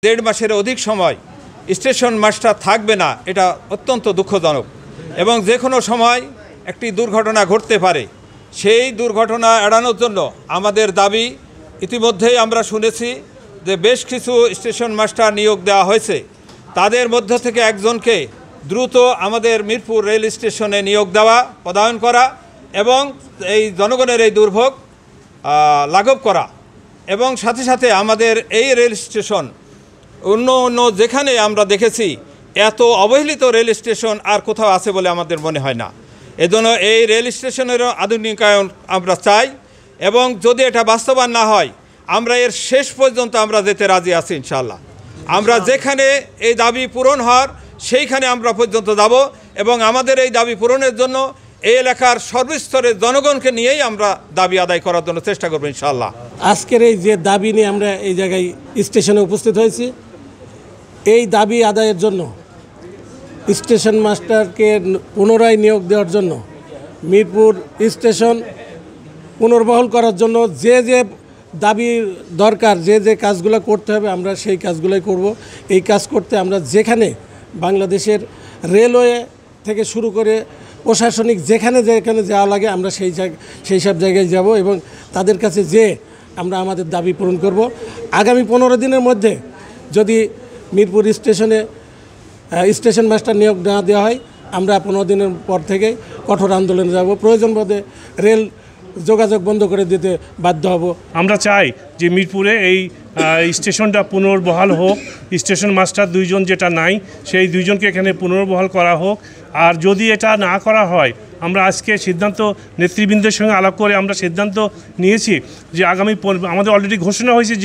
দেড় মাসের অধিক সময় স্টেশন মাস্টার থাকবে না, এটা অত্যন্ত দুঃখজনক এবং যে কোনো সময় একটি দুর্ঘটনা ঘটতে পারে। সেই দুর্ঘটনা এড়ানোর জন্য আমাদের দাবি, ইতিমধ্যেই আমরা শুনেছি যে বেশ কিছু স্টেশন মাস্টার নিয়োগ দেওয়া হয়েছে। তাদের মধ্য থেকে একজনকে দ্রুত আমাদের মিরপুর রেল স্টেশনে নিয়োগ দেওয়া, পদায়ন করা এবং এই জনগণের এই দুর্ভোগ লাঘব করা। এবং সাথে সাথে আমাদের এই রেল স্টেশন অন্য যেখানে আমরা দেখেছি এত অবহেলিত রেল স্টেশন আর কোথাও আছে বলে আমাদের মনে হয় না। এজন্য এই রেল স্টেশনেরও আধুনিকায়ন আমরা চাই এবং যদি এটা বাস্তবায়ন না হয় আমরা এর শেষ পর্যন্ত আমরা যেতে রাজি আছি ইনশাআল্লাহ। আমরা যেখানে এই দাবি পূরণ হওয়ার সেইখানে আমরা পর্যন্ত যাব এবং আমাদের এই দাবি পূরণের জন্য এই এলাকার সর্বস্তরের জনগণকে নিয়েই আমরা দাবি আদায় করার জন্য চেষ্টা করব ইনশাআল্লাহ। আজকের এই যে দাবি নিয়ে আমরা এই জায়গায় স্টেশনে উপস্থিত হয়েছি, এই দাবি আদায়ের জন্য স্টেশন মাস্টারকে পুনরায় নিয়োগ দেওয়ার জন্য, মিরপুর স্টেশন পুনর্বহাল করার জন্য যে যে দাবি দরকার, যে যে কাজগুলো করতে হবে আমরা সেই কাজগুলোই করব। এই কাজ করতে আমরা যেখানে বাংলাদেশের রেলওয়ে থেকে শুরু করে প্রশাসনিক যেখানে যেখানে যাওয়া লাগে আমরা সেই সব জায়গায় যাব এবং তাদের কাছে আমরা আমাদের দাবি পূরণ করব। আগামী 15 দিনের মধ্যে যদি মিরপুর স্টেশনে স্টেশন মাস্টার নিয়োগ না দেওয়া হয় আমরা 15 দিনের পর থেকে কঠোর আন্দোলনে যাব। প্রয়োজন বোধে রেল যোগাযোগ বন্ধ করে দিতে বাধ্য হব। আমরা চাই যে মিরপুরে এই স্টেশনটা পুনর্বহাল হোক, স্টেশন মাস্টার 2 জন যেটা নাই সেই 2 জনকে এখানে পুনর্বহাল করা হোক। আর যদি এটা না করা হয় আমরা আজকে সিদ্ধান্ত নেতৃবৃন্দের সঙ্গে আলাপ করে আমরা সিদ্ধান্ত নিয়েছি যে আগামী আমাদের অলরেডি ঘোষণা হয়েছে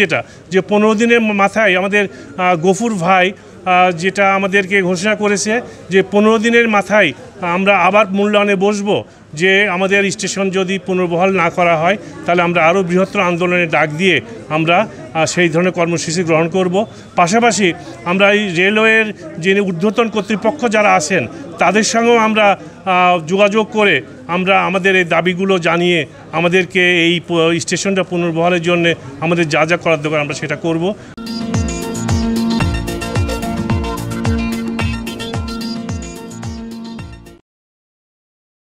যে 15 দিনের মাথায় আমাদের গফুর ভাই যেটা আমাদেরকে ঘোষণা করেছে যে 15 দিনের মাথায় আমরা আবার মূল্যায়নে বসবো যে আমাদের স্টেশন যদি পুনর্বহাল না করা হয় তাহলে আমরা আরও বৃহত্তর আন্দোলনের ডাক দিয়ে আমরা সেই ধরনের কর্মসূচি গ্রহণ করব। পাশাপাশি আমরা এই রেলওয়ের যে ঊর্ধ্বতন কর্তৃপক্ষ যারা আছেন তাদের সঙ্গেও আমরা যোগাযোগ করে আমরা আমাদের এই দাবিগুলো জানিয়ে আমাদেরকে এই স্টেশনটা পুনর্বহালের জন্য আমাদের যা যা করার দরকার আমরা সেটা করব।